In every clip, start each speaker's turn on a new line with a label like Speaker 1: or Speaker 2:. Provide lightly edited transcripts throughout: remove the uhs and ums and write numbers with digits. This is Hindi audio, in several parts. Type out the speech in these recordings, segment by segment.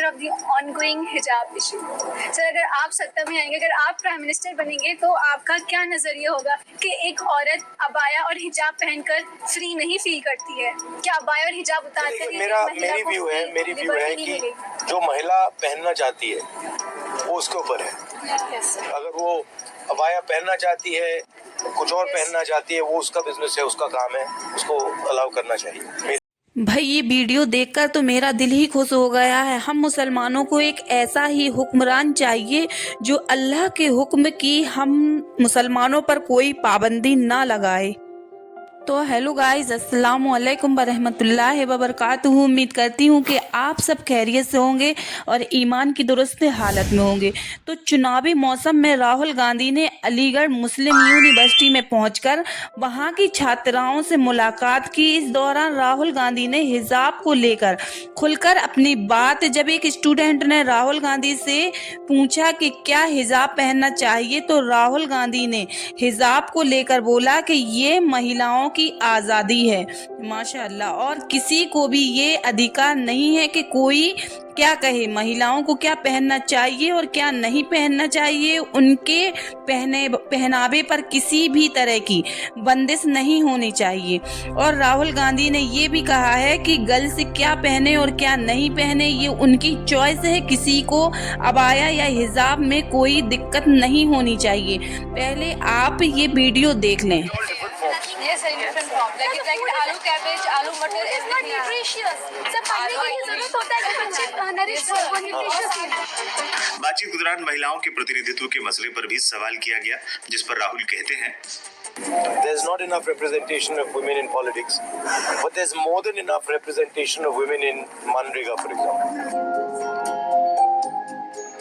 Speaker 1: of the ongoing hijab issue. Sir, अगर आप सत्ता में आएंगे, अगर आप प्राइम मिनिस्टर बनेंगे, तो आपका क्या नजरिया होगा कि एक औरत अबाया और हिजाब पहनकर फ्री नहीं फील करती है? क्या अबाया और हिजाब उतारकर
Speaker 2: मेरी व्यू है कि जो महिला पहनना चाहती है वो उसके ऊपर है। अगर वो अबाया पहनना चाहती है, कुछ और पहनना चाहती है, वो उसका बिजनेस है, उसका काम है, उसको अलाउ करना चाहिए।
Speaker 3: भाई ये वीडियो देखकर तो मेरा दिल ही खुश हो गया है। हम मुसलमानों को एक ऐसा ही हुक्मरान चाहिए जो अल्लाह के हुक्म की हम मुसलमानों पर कोई पाबंदी ना लगाए। तो हेलो गाइस, अस्सलाम वालेकुम बरहमतुल्लाहि वबरकातुहू। उम्मीद करती हूँ कि आप सब खैरियत से होंगे और ईमान की दुरुस्त हालत में होंगे। तो चुनावी मौसम में राहुल गांधी ने अलीगढ़ मुस्लिम यूनिवर्सिटी में पहुंचकर वहां की छात्राओं से मुलाकात की। इस दौरान राहुल गांधी ने हिजाब को लेकर खुलकर अपनी बात, जब एक स्टूडेंट ने राहुल गांधी से पूछा कि क्या हिजाब पहनना चाहिए, तो राहुल गांधी ने हिजाब को लेकर बोला कि ये महिलाओं की आज़ादी है, माशाअल्लाह, और किसी को भी ये अधिकार नहीं है कि कोई क्या कहे, महिलाओं को क्या पहनना चाहिए और क्या नहीं पहनना चाहिए। उनके पहनावे पर किसी भी तरह की बंदिश नहीं होनी चाहिए। और राहुल गांधी ने ये भी कहा है कि गर्ल्स क्या पहने और क्या नहीं पहने ये उनकी चॉइस है, किसी को अबाया या हिजाब में कोई दिक्कत नहीं होनी चाहिए। पहले आप ये वीडियो देख लें।
Speaker 1: Yes, in different form. Like aloo cabbage, aloo मटर is not nutritious. सब पानी की जरूरत होता है कि बच्चे नरिश हो, वो nutritious है।
Speaker 4: बातचीत के दौरान महिलाओं के प्रतिनिधित्व के मसले पर भी सवाल किया गया, जिस पर राहुल कहते हैं,
Speaker 2: There's not enough representation of women in politics, but there's more than enough representation of women in Manrega, for example.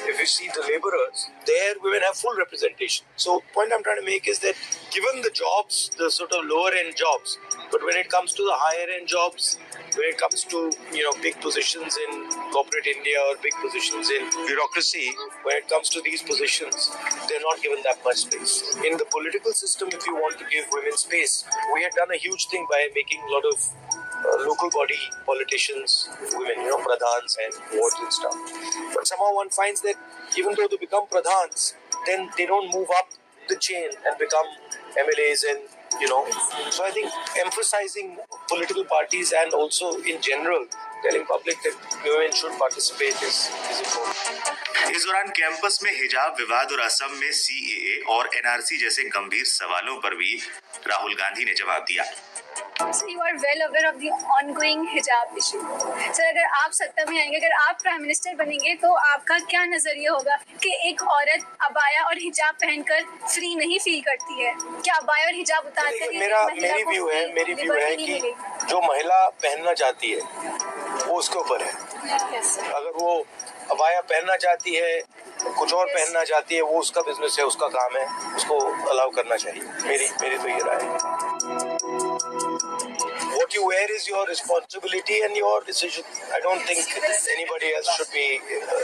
Speaker 2: If you see the laborers, there women have full representation. So point I'm trying to make is that given the jobs, the sort of lower end jobs, but when it comes to the higher end jobs, when it comes to big positions in corporate India or big positions in bureaucracy, when it comes to these positions, they're not given that much space. In the political system, if you want to give women space, we had done a huge thing by making a lot of local body politicians women, pradhans and wards and stuff. But somehow one finds that even though they become pradhans, then they don't move up the chain and become MLAs and So I think emphasizing political parties and also in general telling public that women should participate is important.
Speaker 4: इस दौरान कैंपस में हिजाब विवाद और असम में CAA और NRC जैसे गंभीर सवालों पर भी राहुल गांधी ने जवाब दिया।
Speaker 1: So you are well aware of the ongoing hijab issue. Sir, अगर आप सत्ता में आएंगे, अगर आप प्राइम मिनिस्टर बनेंगे, तो आपका क्या नजरिया होगा कि एक औरत अबाया और हिजाब पहनकर फ्री नहीं फील करती है? क्या अबाया और हिजाब उतारकर
Speaker 2: मेरी व्यू है कि जो महिला पहनना चाहती है वो उसके ऊपर है। अगर वो अबाया पहनना चाहती है, कुछ और पहनना चाहती है, वो उसका बिजनेस है, उसका काम है, उसको अलाउ करना चाहिए। मेरी तो ये राय है। What you wear is your responsibility and your decision. I don't think anybody else should be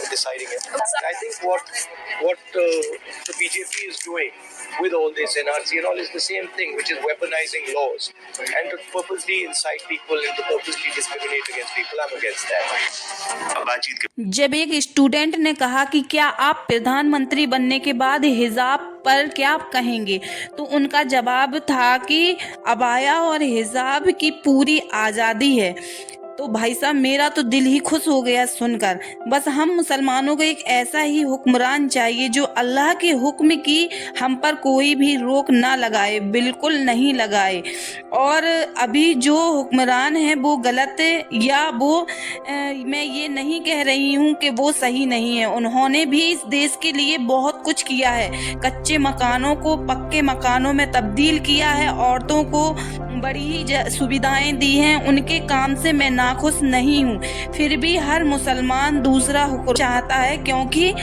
Speaker 2: deciding it. I think what the BJP is doing with all this NRC and all is the same thing, which is weaponizing laws and to purposely incite people and to purposely discriminate against people. I'm against that.
Speaker 3: जब एक स्टूडेंट ने कहा कि क्या आप प्रधानमंत्री बनने के बाद हिजाब पर क्या कहेंगे, तो उनका जवाब था कि अबाया और हिजाब की पूरी आज़ादी है। तो भाई साहब, मेरा तो दिल ही खुश हो गया सुनकर। बस हम मुसलमानों को एक ऐसा ही हुक्मरान चाहिए जो अल्लाह के हुक्म की हम पर कोई भी रोक ना लगाए, बिल्कुल नहीं लगाए। और अभी जो हुक्मरान है वो गलत या वो मैं ये नहीं कह रही हूँ कि वो सही नहीं है। उन्होंने भी इस देश के लिए बहुत कुछ किया है, कच्चे मकानों को पक्के मकानों में तब्दील किया है, औरतों को बड़ी ही सुविधाएं दी हैं। उनके काम से मैं नाखुश नहीं हूँ, फिर भी हर मुसलमान दूसरा हुक्म चाहता है, क्योंकि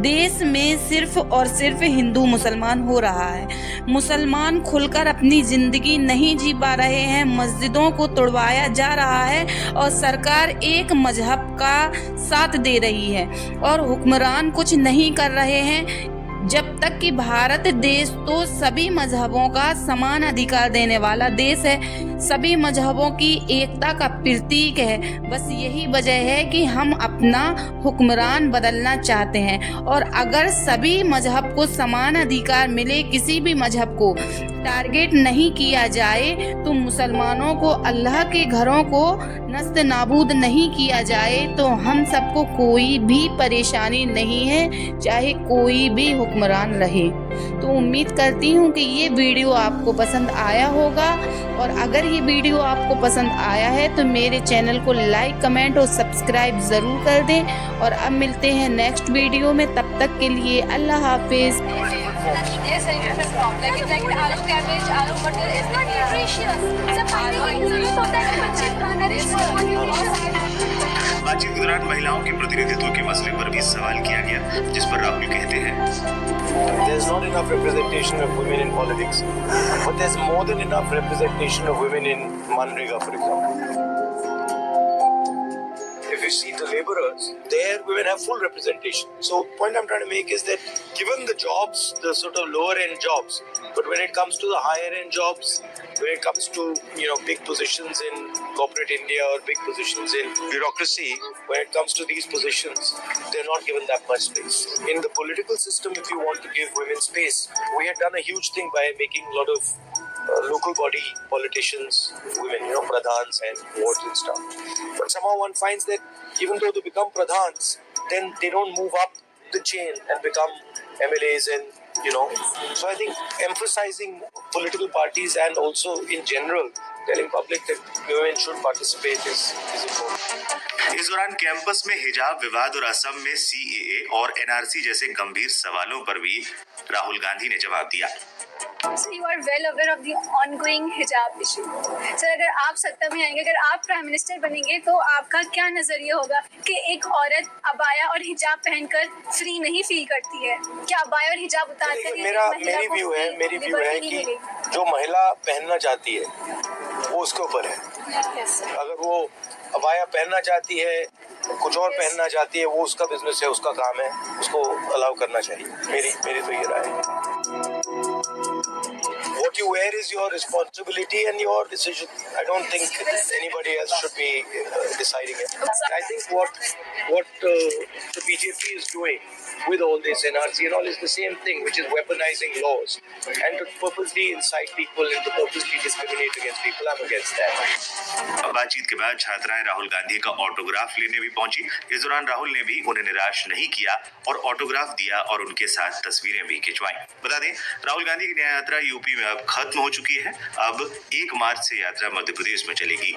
Speaker 3: देश में सिर्फ और सिर्फ हिंदू मुसलमान हो रहा है। मुसलमान खुलकर अपनी जिंदगी नहीं जी पा रहे हैं, मस्जिदों को तोड़वाया जा रहा है और सरकार एक मजहब का साथ दे रही है और हुक्मरान कुछ नहीं कर रहे हैं। जब तक कि भारत देश तो सभी मजहबों का समान अधिकार देने वाला देश है, सभी मजहबों की एकता का प्रतीक है। बस यही वजह है कि हम अपना हुक्मरान बदलना चाहते हैं, और अगर सभी मजहब को समान अधिकार मिले, किसी भी मजहब को टारगेट नहीं किया जाए, तो मुसलमानों को, अल्लाह के घरों को नस्त नाबूद नहीं किया जाए, तो हम सबको कोई भी परेशानी नहीं है, चाहे कोई भी हुक्मरान रहे। तो उम्मीद करती हूँ कि ये वीडियो आपको पसंद आया होगा, और अगर ये वीडियो आपको पसंद आया है तो मेरे चैनल को लाइक, कमेंट और सब्सक्राइब ज़रूर कर दें। और अब मिलते हैं नेक्स्ट वीडियो में, तब तक के लिए अल्लाह हाफिज़।
Speaker 1: Yes, I different form. Like it's like aloo cabbage, aloo butter is not nutritious. सब खाने की जरूरत होता है कि बच्चे खाना nutritious।
Speaker 4: बातचीत के दौरान महिलाओं के प्रतिनिधित्व के मसले पर भी सवाल किया गया, जिस पर राहुल कहते हैं,
Speaker 2: There's not enough representation of women in politics, but there's more than enough representation of women in Manrega, for example. If you see the laborers, there women have full representation. So point I'm trying to make is that given the jobs, the sort of lower end jobs, but when it comes to the higher end jobs, when it comes to big positions in corporate India or big positions in bureaucracy, when it comes to these positions, they're not given that much space. In the political system, if you want to give women space, we had done a huge thing by making a lot of local body politicians, women, pradhans and wards and stuff. But somehow one finds that even though they become pradhans, then they don't move up the chain and become MLAs and So I think emphasizing political parties and also in general telling public that women should participate is important.
Speaker 4: इस दौरान कैंपस में हिजाब विवाद और असम में CAA और NRC जैसे गंभीर सवालों पर भी राहुल गांधी ने जवाब दिया।
Speaker 1: So you are well aware of the ongoing hijab issue. Sir, अगर आप सत्ता में आएंगे, अगर आप प्राइम मिनिस्टर बनेंगे, तो आपका क्या नजरिया होगा कि एक औरत अबाया और हिजाब पहनकर फ्री नहीं फील करती है? क्या अबाया और हिजाब उतारकर
Speaker 2: मेरी व्यू है कि जो महिला पहनना चाहती है वो उसके ऊपर है। अगर वो अबाया पहनना चाहती है, कुछ और पहनना चाहती है, वो उसका बिजनेस है, उसका काम है, उसको अलाउ करना चाहिए। मेरी तो ये राय है। What you wear is your responsibility and your decision. I don't think anybody else should be deciding it. I think what the BJP is doing with all this NRC and all is the same thing, which is weaponizing laws and to purposely incite people and to purposely discriminate against people. I'm against that.
Speaker 4: बातचीत के बाद छात्राएं राहुल गांधी का ऑटोग्राफ लेने भी पहुंची। इस दौरान राहुल ने भी उन्हें निराश नहीं किया और ऑटोग्राफ दिया और उनके साथ तस्वीरें भी खिंचवाई। बता दें, राहुल गांधी की न्याय यात्रा यूपी में अब खत्म हो चुकी है। अब 1 मार्च से यात्रा मध्य प्रदेश में चलेगी।